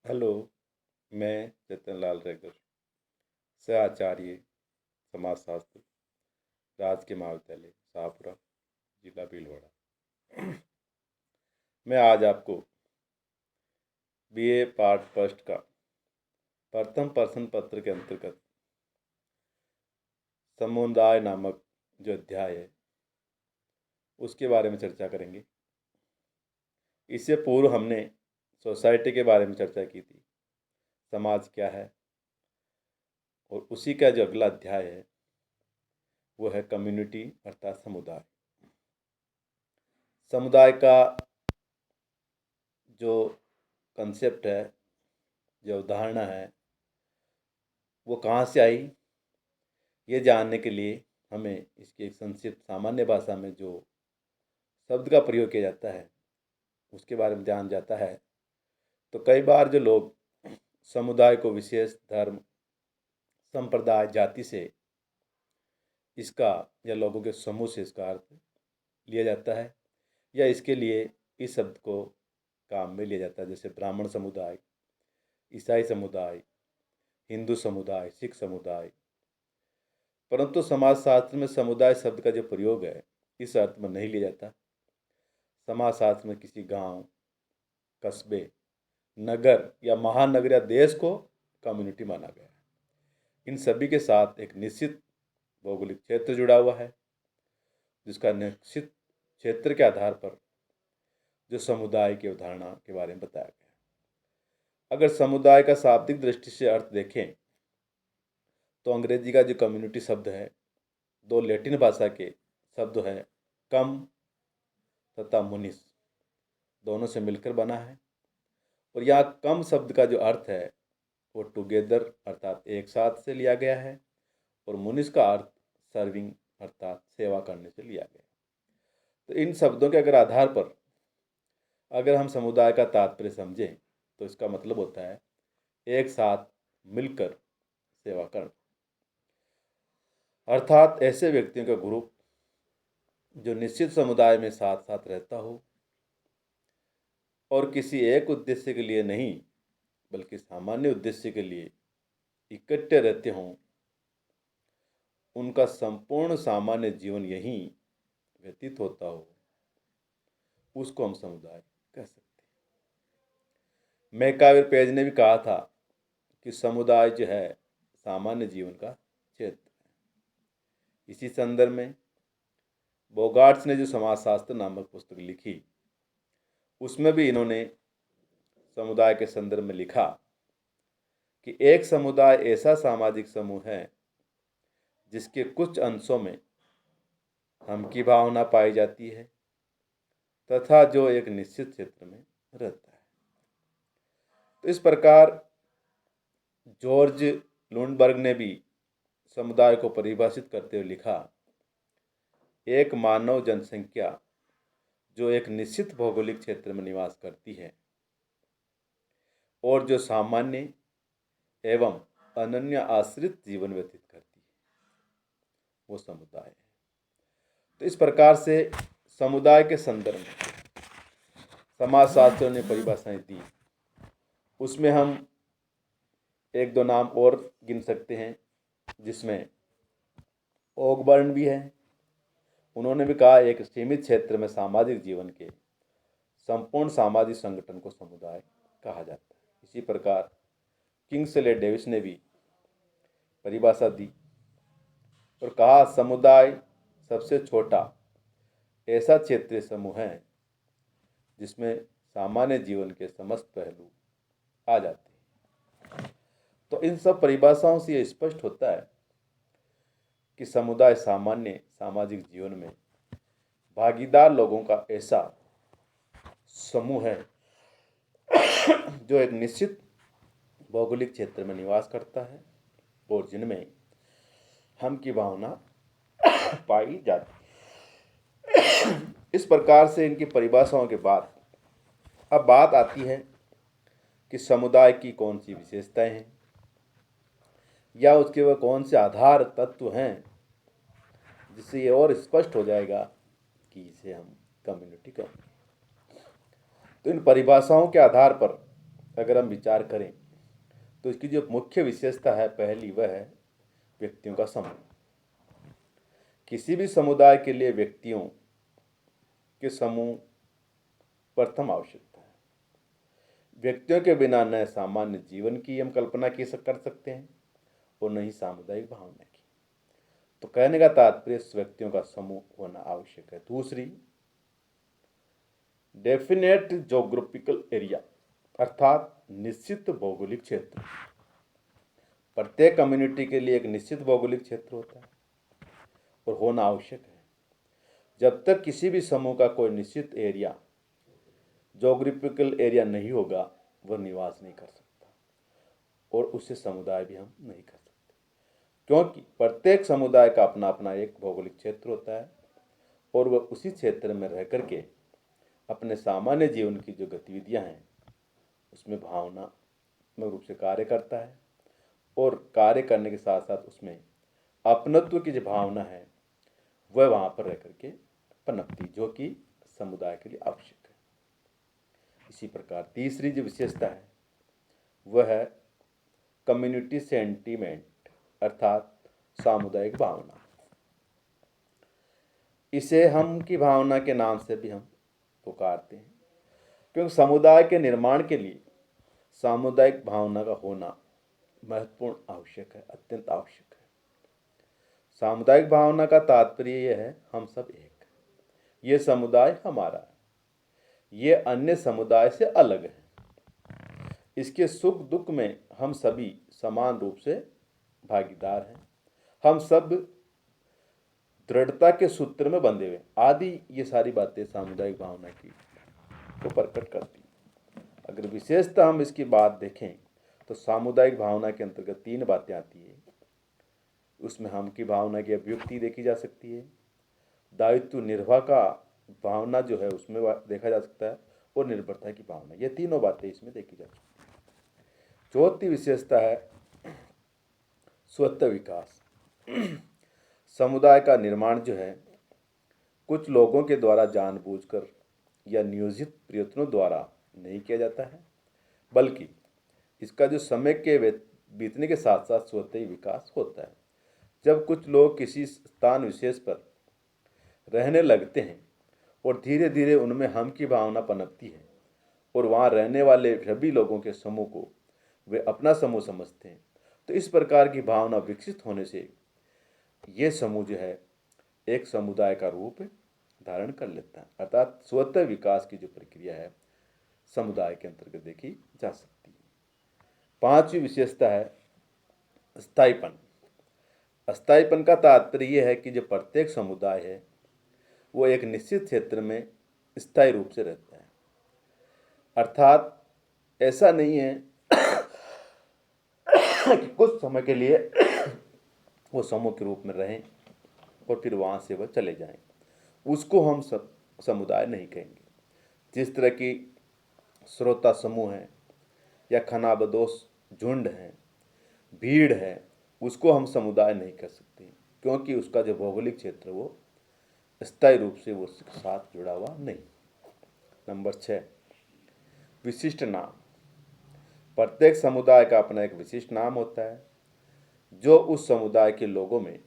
Hello. मैं चेतन लाल रेगर, सह आचार्य समाजशास्त्र, राजकीय महाविद्यालय शाहपुरा, जिला भीलवाड़ा। मैं आज आपको बीए पार्ट फर्स्ट का प्रथम प्रश्न पत्र के अंतर्गत समुदाय नामक जो अध्याय है उसके बारे में चर्चा करेंगे। इससे पूर्व हमने सोसाइटी के बारे में चर्चा की थी, समाज क्या है, और उसी का जो अगला अध्याय है वो है कम्युनिटी अर्थात समुदाय। समुदाय का जो कंसेप्ट है, जो अवधारणा है, वो कहाँ से आई, ये जानने के लिए हमें इसकी एक संक्षिप्त सामान्य भाषा में जो शब्द का प्रयोग किया जाता है उसके बारे में जान जाता है। तो कई बार जो लोग समुदाय को विशेष धर्म, संप्रदाय, जाति से इसका या लोगों के समूह से इसका अर्थ लिया जाता है, या इसके लिए इस शब्द को काम में लिया जाता है, जैसे ब्राह्मण समुदाय, ईसाई समुदाय, हिंदू समुदाय, सिख समुदाय। परंतु समाजशास्त्र में समुदाय शब्द का जो प्रयोग है इस अर्थ में नहीं लिया जाता। समाजशास्त्र में किसी गांव, कस्बे, नगर या महानगर या देश को कम्युनिटी माना गया है। इन सभी के साथ एक निश्चित भौगोलिक क्षेत्र जुड़ा हुआ है, जिसका निश्चित क्षेत्र के आधार पर जो समुदाय की अवधारणा के बारे में बताया गया है। अगर समुदाय का शाब्दिक दृष्टि से अर्थ देखें तो अंग्रेजी का जो कम्युनिटी शब्द है दो लैटिन भाषा के शब्द है कम तथा मुनिस, दोनों से मिलकर बना है। और यहाँ कम शब्द का जो अर्थ है वो टुगेदर अर्थात एक साथ से लिया गया है, और मुनिस का अर्थ सर्विंग अर्थात सेवा करने से लिया गया। तो इन शब्दों के अगर आधार पर अगर हम समुदाय का तात्पर्य समझें तो इसका मतलब होता है एक साथ मिलकर सेवा करना, अर्थात ऐसे व्यक्तियों का ग्रुप जो निश्चित समुदाय में साथ साथ रहता हो और किसी एक उद्देश्य के लिए नहीं बल्कि सामान्य उद्देश्य के लिए इकट्ठे रहते हों। उनका संपूर्ण सामान्य जीवन यहीं व्यतीत होता हो, उसको हम समुदाय कह सकते हैं। मैकाइवर पेज ने भी कहा था कि समुदाय जो है सामान्य जीवन का क्षेत्र है। इसी संदर्भ में बोगार्ट्स ने जो समाजशास्त्र नामक पुस्तक लिखी उसमें भी इन्होंने समुदाय के संदर्भ में लिखा कि एक समुदाय ऐसा सामाजिक समूह है जिसके कुछ अंशों में हम की भावना पाई जाती है तथा जो एक निश्चित क्षेत्र में रहता है। तो इस प्रकार जॉर्ज लुंडबर्ग ने भी समुदाय को परिभाषित करते हुए लिखा, एक मानव जनसंख्या जो एक निश्चित भौगोलिक क्षेत्र में निवास करती है और जो सामान्य एवं अनन्य आश्रित जीवन व्यतीत करती है, वो समुदाय है। तो इस प्रकार से समुदाय के संदर्भ में समाजशास्त्रियों ने परिभाषाएं दी। उसमें हम एक दो नाम और गिन सकते हैं, जिसमें ओगबर्न भी है। उन्होंने भी कहा एक सीमित क्षेत्र में सामाजिक जीवन के संपूर्ण सामाजिक संगठन को समुदाय कहा जाता है। इसी प्रकार किंग्सले डेविस ने भी परिभाषा दी और कहा समुदाय सबसे छोटा ऐसा क्षेत्रीय समूह है जिसमें सामान्य जीवन के समस्त पहलू आ जाते हैं। तो इन सब परिभाषाओं से यह स्पष्ट होता है कि समुदाय सामान्य सामाजिक जीवन में भागीदार लोगों का ऐसा समूह है जो एक निश्चित भौगोलिक क्षेत्र में निवास करता है और जिनमें हम की भावना पाई जाती है। इस प्रकार से इनकी परिभाषाओं के बाद अब बात आती है कि समुदाय की कौन सी विशेषताएं हैं या उसके वह कौन से आधार तत्व हैं जिससे ये और स्पष्ट हो जाएगा कि इसे हम कम्युनिटी कहेंगे। तो इन परिभाषाओं के आधार पर अगर हम विचार करें तो इसकी जो मुख्य विशेषता है पहली, वह है व्यक्तियों का समूह। किसी भी समुदाय के लिए व्यक्तियों के समूह प्रथम आवश्यकता है। व्यक्तियों के बिना न सामान्य जीवन की हम कल्पना कर सकते हैं और न ही सामुदायिक भावना की। तो कहने का तात्पर्य व्यक्तियों का समूह होना आवश्यक है। दूसरी, डेफिनेट जोग्राफिकल एरिया, अर्थात निश्चित भौगोलिक क्षेत्र। प्रत्येक कम्युनिटी के लिए एक निश्चित भौगोलिक क्षेत्र होता है और होना आवश्यक है। जब तक किसी भी समूह का कोई निश्चित एरिया, जोग्राफिकल एरिया नहीं होगा, वह निवास नहीं कर सकता और उससे समुदाय भी हम नहीं कर सकते, क्योंकि प्रत्येक समुदाय का अपना अपना एक भौगोलिक क्षेत्र होता है और वह उसी क्षेत्र में रह करके अपने सामान्य जीवन की जो गतिविधियां हैं उसमें भावनात्मक रूप से कार्य करता है और कार्य करने के साथ साथ उसमें अपनत्व की जो भावना है वह वहाँ पर रह करके पनपती, जो कि समुदाय के लिए आवश्यक है। इसी प्रकार तीसरी जो विशेषता है वह है कम्युनिटी सेंटीमेंट, अर्थात सामुदायिक भावना। इसे हम की भावना के नाम से भी हम पुकारते हैं, क्योंकि समुदाय के निर्माण के लिए सामुदायिक भावना का होना महत्वपूर्ण आवश्यक है, अत्यंत आवश्यक है। सामुदायिक भावना का तात्पर्य यह है, हम सब एक, ये समुदाय हमारा है, ये अन्य समुदाय से अलग है, इसके सुख दुख में हम सभी समान रूप से भागीदार हैं, हम सब दृढ़ता के सूत्र में बंधे हुए आदि। ये सारी बातें सामुदायिक भावना की को प्रकट करती। अगर विशेषता हम इसकी बात देखें तो सामुदायिक भावना के अंतर्गत 3 बातें आती है। उसमें हम की भावना की अभिव्यक्ति देखी जा सकती है, दायित्व निर्वाह का भावना जो है उसमें देखा जा सकता है, और निर्भरता की भावना। ये तीनों बातें इसमें देखी जा सकती है। चौथी विशेषता है स्वतः विकास। समुदाय का निर्माण जो है कुछ लोगों के द्वारा जानबूझकर या नियोजित प्रयत्नों द्वारा नहीं किया जाता है, बल्कि इसका जो समय के बीतने के साथ साथ स्वतः ही विकास होता है। जब कुछ लोग किसी स्थान विशेष पर रहने लगते हैं और धीरे धीरे उनमें हम की भावना पनपती है और वहाँ रहने वाले सभी लोगों के समूह को वे अपना समूह समझते हैं, तो इस प्रकार की भावना विकसित होने से ये समूह जो है एक समुदाय का रूप धारण कर लेता है। अर्थात स्वतः विकास की जो प्रक्रिया है समुदाय के अंतर्गत देखी जा सकती है। पांचवी विशेषता है स्थायीपन। अस्थायीपन का तात्पर्य यह है कि जो प्रत्येक समुदाय है वो एक निश्चित क्षेत्र में स्थायी रूप से रहता है। अर्थात ऐसा नहीं है कि कुछ समय के लिए वो समूह के रूप में रहें और फिर वहाँ से वह चले जाएं, उसको हम समुदाय नहीं कहेंगे। जिस तरह की श्रोता समूह है या खानाबदोश झुंड है, भीड़ है, उसको हम समुदाय नहीं कह सकते, क्योंकि उसका जो भौगोलिक क्षेत्र वो स्थायी रूप से वो उसके साथ जुड़ा हुआ नहीं। नंबर 6, विशिष्ट नाम। प्रत्येक समुदाय का अपना एक विशिष्ट नाम होता है जो उस समुदाय के लोगों में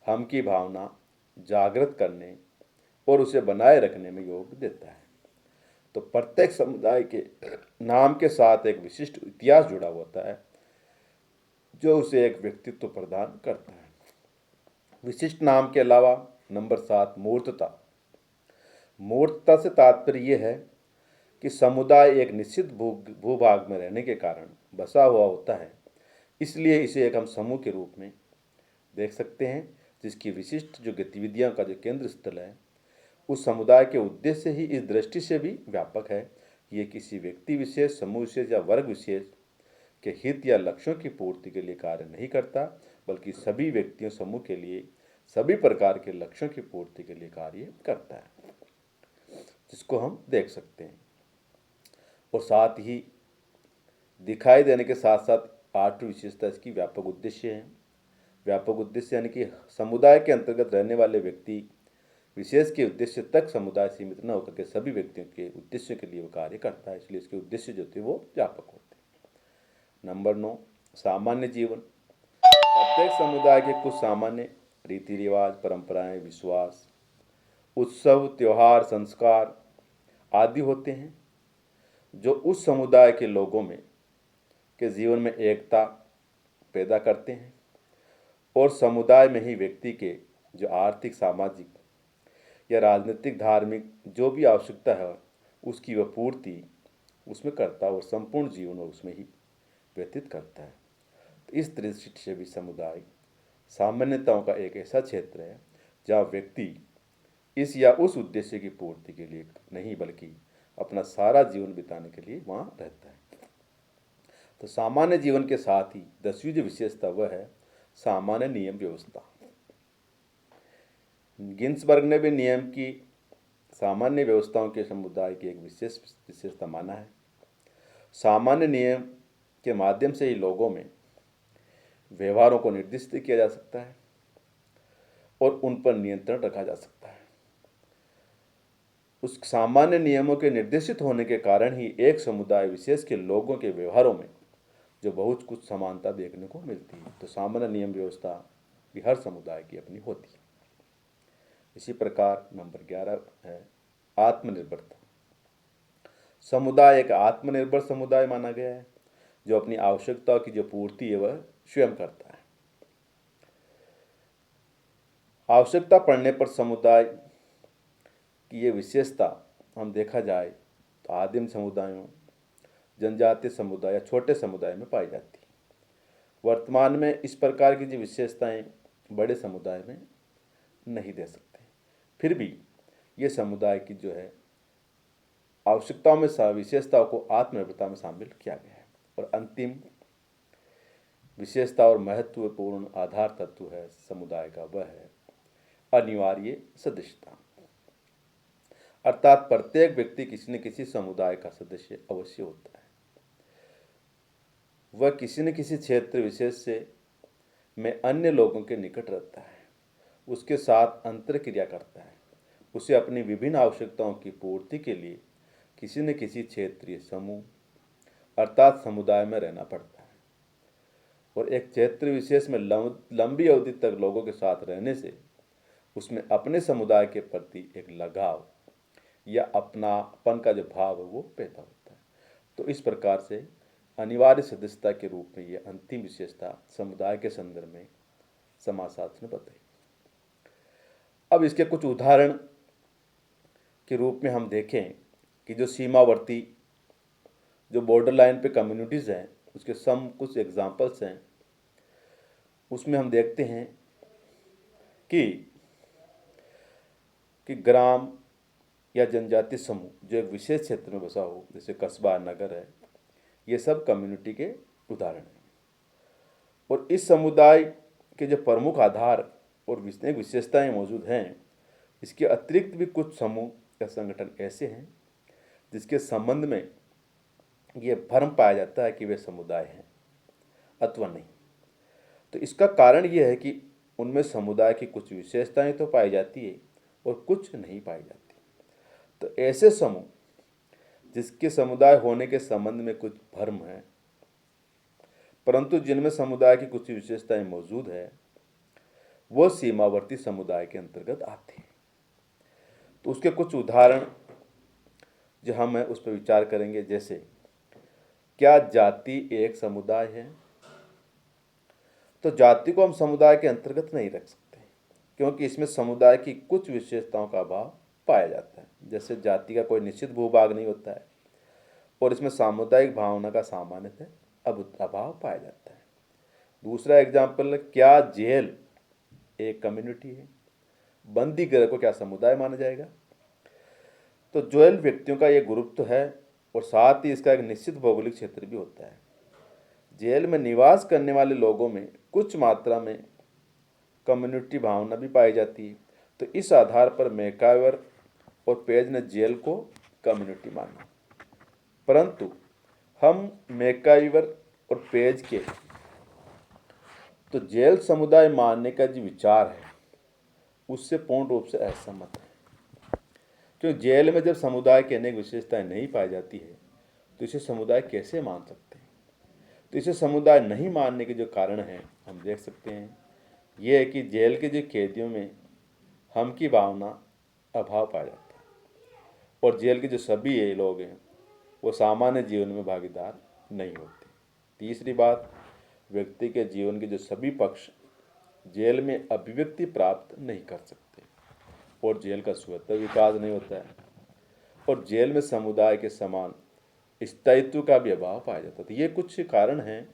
हम की भावना जागृत करने और उसे बनाए रखने में योग देता है। तो प्रत्येक समुदाय के नाम के साथ एक विशिष्ट इतिहास जुड़ा होता है जो उसे एक व्यक्तित्व प्रदान करता है। विशिष्ट नाम के अलावा नंबर 7, मूर्तता। मूर्तता से तात्पर्य यह है कि समुदाय एक निश्चित भूभाग में रहने के कारण बसा हुआ होता है, इसलिए इसे एक हम समूह के रूप में देख सकते हैं जिसकी विशिष्ट जो गतिविधियों का जो केंद्र स्थल है उस समुदाय के उद्देश्य ही इस दृष्टि से भी व्यापक है कि ये किसी व्यक्ति विशेष, समूह विशेष या वर्ग विशेष के हित या लक्ष्यों की पूर्ति के लिए कार्य नहीं करता, बल्कि सभी व्यक्तियों समूह के लिए सभी प्रकार के लक्ष्यों की पूर्ति के लिए कार्य करता है, जिसको हम देख सकते हैं। और साथ ही दिखाई देने के साथ साथ 8वीं विशेषता इसकी व्यापक उद्देश्य है। व्यापक उद्देश्य यानी कि समुदाय के अंतर्गत रहने वाले व्यक्ति विशेष के उद्देश्य तक समुदाय सीमित न होकर के सभी व्यक्तियों के उद्देश्य के लिए वो कार्य करता है, इसलिए इसके उद्देश्य जो थे वो व्यापक होते हैं। नंबर 9, सामान्य जीवन। प्रत्येक समुदाय के कुछ सामान्य रीति रिवाज, परंपराएं, विश्वास, उत्सव, त्योहार, संस्कार आदि होते हैं जो उस समुदाय के लोगों में के जीवन में एकता पैदा करते हैं और समुदाय में ही व्यक्ति के जो आर्थिक, सामाजिक या राजनीतिक, धार्मिक जो भी आवश्यकता है उसकी वह पूर्ति उसमें करता है और संपूर्ण जीवन उसमें ही व्यतीत करता है। तो इस दृष्टि से भी समुदाय सामान्यताओं का एक ऐसा क्षेत्र है जहाँ व्यक्ति इस या उस उद्देश्य की पूर्ति के लिए नहीं बल्कि अपना सारा जीवन बिताने के लिए वहाँ रहता है। तो सामान्य जीवन के साथ ही 10वीं जो विशेषता वह है सामान्य नियम व्यवस्था। गिन्सबर्ग ने भी नियम की सामान्य व्यवस्थाओं के समुदाय की एक विशेषता माना है। सामान्य नियम के माध्यम से ही लोगों में व्यवहारों को निर्दिष्ट किया जा सकता है और उन पर नियंत्रण रखा जा सकता है। उस सामान्य नियमों के निर्देशित होने के कारण ही एक समुदाय विशेष के लोगों के व्यवहारों में जो बहुत कुछ समानता देखने को मिलती है। तो सामान्य नियम व्यवस्था भी हर समुदाय की अपनी होती है। इसी प्रकार नंबर 11 है आत्मनिर्भरता। समुदाय एक आत्मनिर्भर समुदाय माना गया है जो अपनी आवश्यकताओं की जो पूर्ति है वह स्वयं करता है। आवश्यकता पड़ने पर समुदाय की ये विशेषता हम देखा जाए तो आदिम समुदायों, जनजातीय समुदाय या छोटे समुदाय में पाई जाती है। वर्तमान में इस प्रकार की जो विशेषताएं बड़े समुदाय में नहीं दे सकते, फिर भी ये समुदाय की जो है आवश्यकताओं में विशेषताओं को आत्मनिर्भरता में शामिल किया गया है। और अंतिम विशेषता और महत्वपूर्ण आधार तत्व है समुदाय का वह है अनिवार्य सदस्यता, अर्थात प्रत्येक व्यक्ति किसी न किसी समुदाय का सदस्य अवश्य होता है। वह किसी न किसी क्षेत्र विशेष से में अन्य लोगों के निकट रहता है, उसके साथ अंतरक्रिया करता है, उसे अपनी विभिन्न आवश्यकताओं की पूर्ति के लिए किसी न किसी क्षेत्रीय समूह अर्थात समुदाय में रहना पड़ता है। और एक क्षेत्र विशेष में लंबी अवधि तक लोगों के साथ रहने से उसमें अपने समुदाय के प्रति एक लगाव या अपनापन का जो भाव है वो पैदा होता है। तो इस प्रकार से अनिवार्य सदस्यता के रूप में ये अंतिम विशेषता समुदाय के संदर्भ में समाजशास्त्र ने बताई। अब इसके कुछ उदाहरण के रूप में हम देखें कि जो सीमावर्ती जो बॉर्डर लाइन पे कम्युनिटीज़ हैं उसके कुछ एग्जांपल्स हैं। उसमें हम देखते हैं कि ग्राम या जनजातीय समूह जो एक विशेष क्षेत्र में बसा हो, जैसे कस्बा, नगर है, ये सब कम्युनिटी के उदाहरण हैं। और इस समुदाय के जो प्रमुख आधार और विशेषताएं मौजूद हैं, इसके अतिरिक्त भी कुछ समूह या संगठन ऐसे हैं जिसके संबंध में ये भ्रम पाया जाता है कि वे समुदाय हैं अथवा नहीं। तो इसका कारण यह है कि उनमें समुदाय की कुछ विशेषताएं तो पाई जाती है और कुछ नहीं पाई जाती। तो ऐसे समूह जिसके समुदाय होने के संबंध में कुछ भ्रम है परंतु जिनमें समुदाय की कुछ विशेषताएं मौजूद है, वो सीमावर्ती समुदाय के अंतर्गत आते हैं। तो उसके कुछ उदाहरण जो हम है उस पर विचार करेंगे। जैसे क्या जाति एक समुदाय है? तो जाति को हम समुदाय के अंतर्गत नहीं रख सकते क्योंकि इसमें समुदाय की कुछ विशेषताओं का अभाव पाया जाता है। जैसे जाति का कोई निश्चित भूभाग नहीं होता है और इसमें सामुदायिक भावना का सामान्यतः अभाव पाया जाता है। दूसरा एग्जाम्पल है, क्या जेल एक कम्युनिटी है? बंदी गृह को क्या समुदाय माना जाएगा? तो जेल व्यक्तियों का ये ग्रुप तो है और साथ ही इसका एक निश्चित भौगोलिक क्षेत्र भी होता है। जेल में निवास करने वाले लोगों में कुछ मात्रा में कम्युनिटी भावना भी पाई जाती है। तो इस आधार पर मैकाइवर और पेज ने जेल को कम्युनिटी माना, परंतु हम मैकाइवर और पेज के तो जेल समुदाय मानने का जो विचार है उससे पूर्ण रूप से असहमत है। क्योंकि जेल में जब समुदाय की अनेक विशेषताएं नहीं पाई जाती है तो इसे समुदाय कैसे मान सकते हैं। तो इसे समुदाय नहीं मानने के जो कारण हैं हम देख सकते हैं। ये है कि जेल के जो कैदियों में हम की भावना अभाव पाया जाता है और जेल के जो सभी ये लोग हैं वो सामान्य जीवन में भागीदार नहीं होते। तीसरी बात, व्यक्ति के जीवन के जो सभी पक्ष जेल में अभिव्यक्ति प्राप्त नहीं कर सकते और जेल का स्वतः विकास नहीं होता है और जेल में समुदाय के समान स्थायित्व का भी अभाव पाया जाता है। तो ये कुछ कारण हैं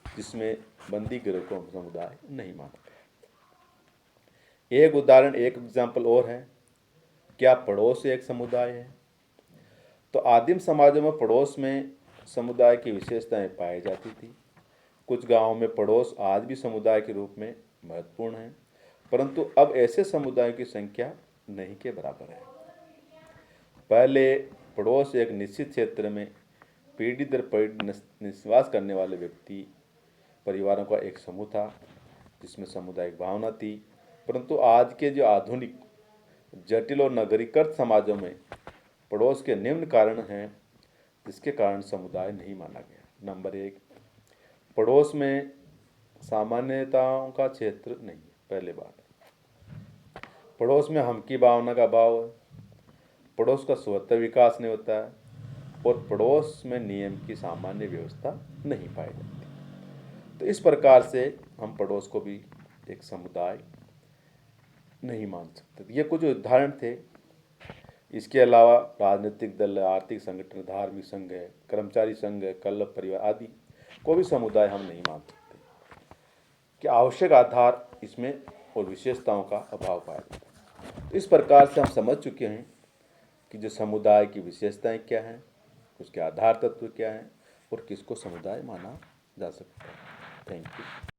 जिसमें बंदी गिरोह को समुदाय नहीं माना गया। एक उदाहरण, एक एग्जाम्पल और है, क्या पड़ोस एक समुदाय है। तो आदिम समाजों में पड़ोस में समुदाय की विशेषताएं पाई जाती थी। कुछ गांवों में पड़ोस आज भी समुदाय के रूप में महत्वपूर्ण है, परंतु अब ऐसे समुदायों की संख्या नहीं के बराबर है। पहले पड़ोस एक निश्चित क्षेत्र में पीढ़ी दर पीढ़ी निवास करने वाले व्यक्ति परिवारों का एक समूह था जिसमें सामुदायिक भावना थी, परंतु आज के जो आधुनिक जटिल और नगरीकृत समाजों में पड़ोस के निम्न कारण हैं जिसके कारण समुदाय नहीं माना गया। नंबर एक, पड़ोस में सामान्यताओं का क्षेत्र नहीं है। पहले बात, पड़ोस में हम की भावना का अभाव है, पड़ोस का स्वतः विकास नहीं होता है और पड़ोस में नियम की सामान्य व्यवस्था नहीं पाई जाती। तो इस प्रकार से हम पड़ोस को भी एक समुदाय नहीं मान सकते। ये कुछ उदाहरण थे। इसके अलावा राजनीतिक दल, आर्थिक संगठन, धार्मिक संघ है, कर्मचारी संघ है, क्लब, परिवार आदि को भी समुदाय हम नहीं मान सकते कि आवश्यक आधार इसमें और विशेषताओं का अभाव पाया जाता है। तो इस प्रकार से हम समझ चुके हैं कि जो समुदाय की विशेषताएं क्या हैं, उसके आधार तत्व क्या हैं और किसको समुदाय माना जा सकता है। Thank you.